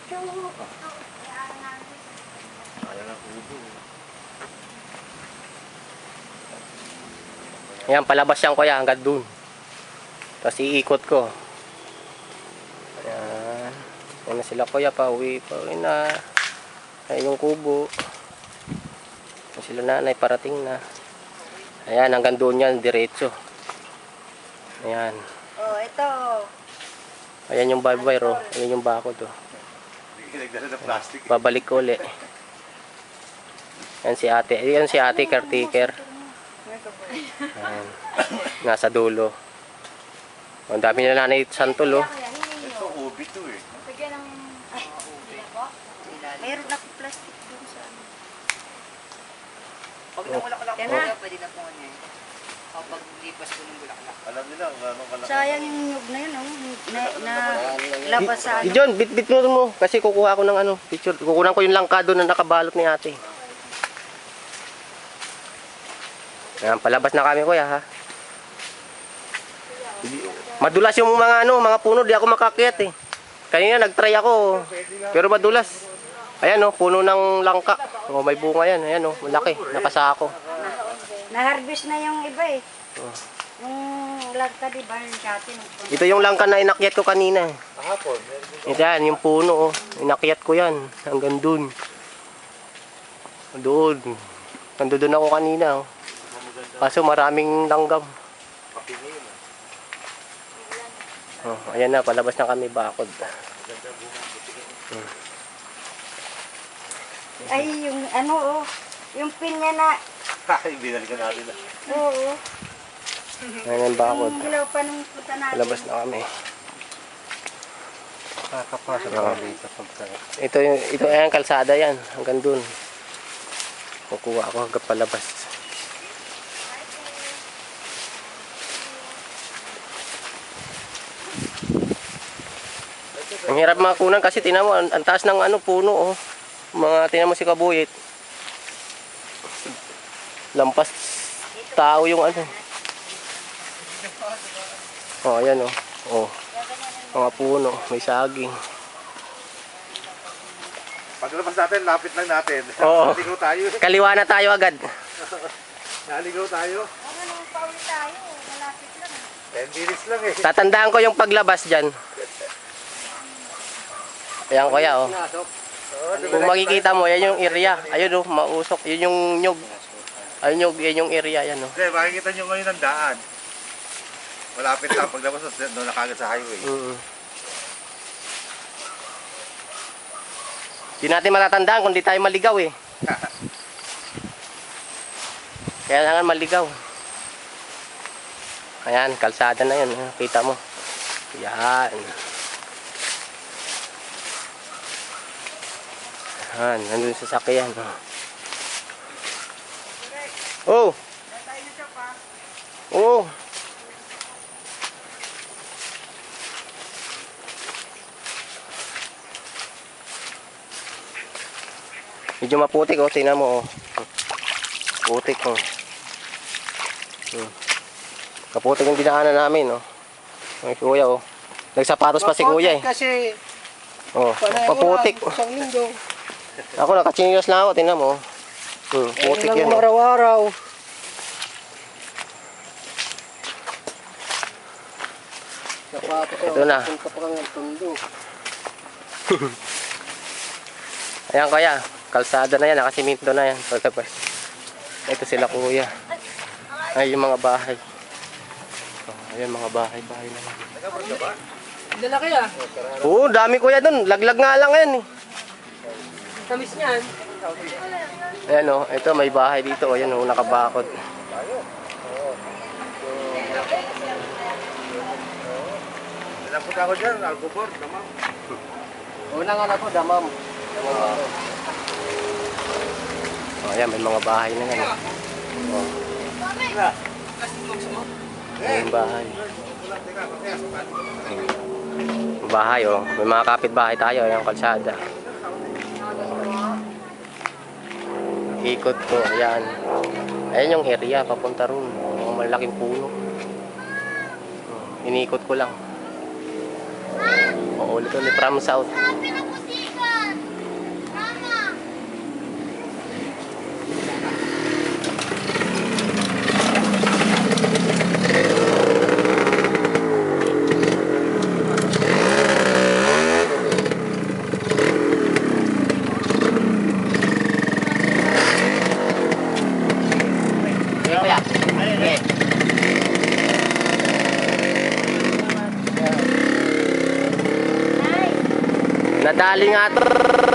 Ayaw na kubo. Ayan, palabas yan kuya hanggang dun. Tapos iikot ko. Ayan. Ayan na sila kuya, pauwi na. Ayan yung kubo. Ayan sila nanay, parating na. Ayan, hanggang doon yan, diretso. Ayan. Oh, ito. Ayan yung barbwire, oh. Ayan yung bakod, oh. Nagdala ng plastic. Babalik ko ulit. Ayan si ate. Ayan si ate, caretaker. Ayan. Nasa dulo. Ang dami na nanay santol, oh. Ito, ubi to eh. Bigyan ng ubi po. Mayroon akong plastic doon sa ano. Pag namulaklak Yan po, na. pwede na po niya. Kapag lipas po ng bulaklak. Alam nila kung anong kalaki. Sayang yung nyug na yun, oh. Na labas sa ano. John, bit mo. Kasi kukuha ko ng ano, picture. Kukunan ko yung langka doon na nakabalot ni ate. Ayan, palabas na kami kuya, ha. Madulas yung mga ano, mga puno, di ako makakyat eh. Kanina nagtry ako, pero madulas. Ayan oh, puno ng langka. Oh, may bunga yan. Ayan oh, malaki, nakasako. Na-harvest na yung iba eh. Oh. Yung lagka, di ba? Yung dati. Ito yung langka na inakyat ko kanina. Kahapon. Ito yan, yung puno oh. Inakyat ko yan, hanggang dun. Doon. Nandun ako kanina oh. Kaso maraming langgam. Oh, ayan na, palabas na kami bakod. Ay, yung ano oh. Yung pinya na. Ay, binalikan natin na. Oo. Ayan ang bakod. Yung hilaw pa nung puta natin. Palabas na kami. Kakapasa na kami sa pagka. Ito ayan, kalsada yan. Hanggang dun. Kukuha ako hanggang palabas. Ang hirap makunan kasi tinan mo, ang taas ng ano, puno oh. Mga tinan mo si kabuyit. Lampas tao yung ano. Oh, ayan oh. Oh. Mga puno, may saging. Paglabas natin, lapit lang natin. Oo. Naligaw tayo. Kaliwa na tayo agad. Naligaw tayo. Ano nung pauwi tayo? Malapit lang. 10 minutes lang eh. Tatandaan ko yung paglabas dyan. Ayan kuya oh. Kung makikita mo, yan yung area. Ayun oh, mausok. Yun yung nyug. Ayun yung area yan oh. Hindi, makikita nyo ngayon ang daan. Malapit lang. Paglabas doon nakagad sa highway. Di natin matatandaan kung di tayo maligaw eh. Kailangan maligaw. Ayan, kalsada na yan. Kita mo. Yan. Yan, nandun sa sakyan. Oh! Oh! Medyo maputik oh, tingnan mo oh. Putik oh. Kaputik yung dinaanan namin oh. Ay kuya oh. Nagsapatos pa si kuya eh. Kasi Oh, paputik. isang linggo. Ako nakachinilas lang ako, tingnan mo. Putik yan. Oh. Araw-araw. Ito na. Ayan kaya, kalsada na yan, nakasiminto na yan. Ito sila kuya. Ay yung mga bahay. Oh, ayan mga bahay na yan. Lalaki ah. Oo, dami kuya dun. Laglag nga lang yan eh. Tamis niyan. Ayan o, ito may bahay dito. Ayan o, nakabakod. Napunta ako dyan, Alcobor, damam. Unang anak ko, damam. Oh, ayan, may mga bahay na yan. Oh. Ayan yung bahay. Bahay oh, may mga kapitbahay tayo, ayan kalsada. Ikot ko, ayan. Ayan yung area, papunta ron. Mga malaking puno. Inikot ko lang. Ulit from south. Nadali nga to.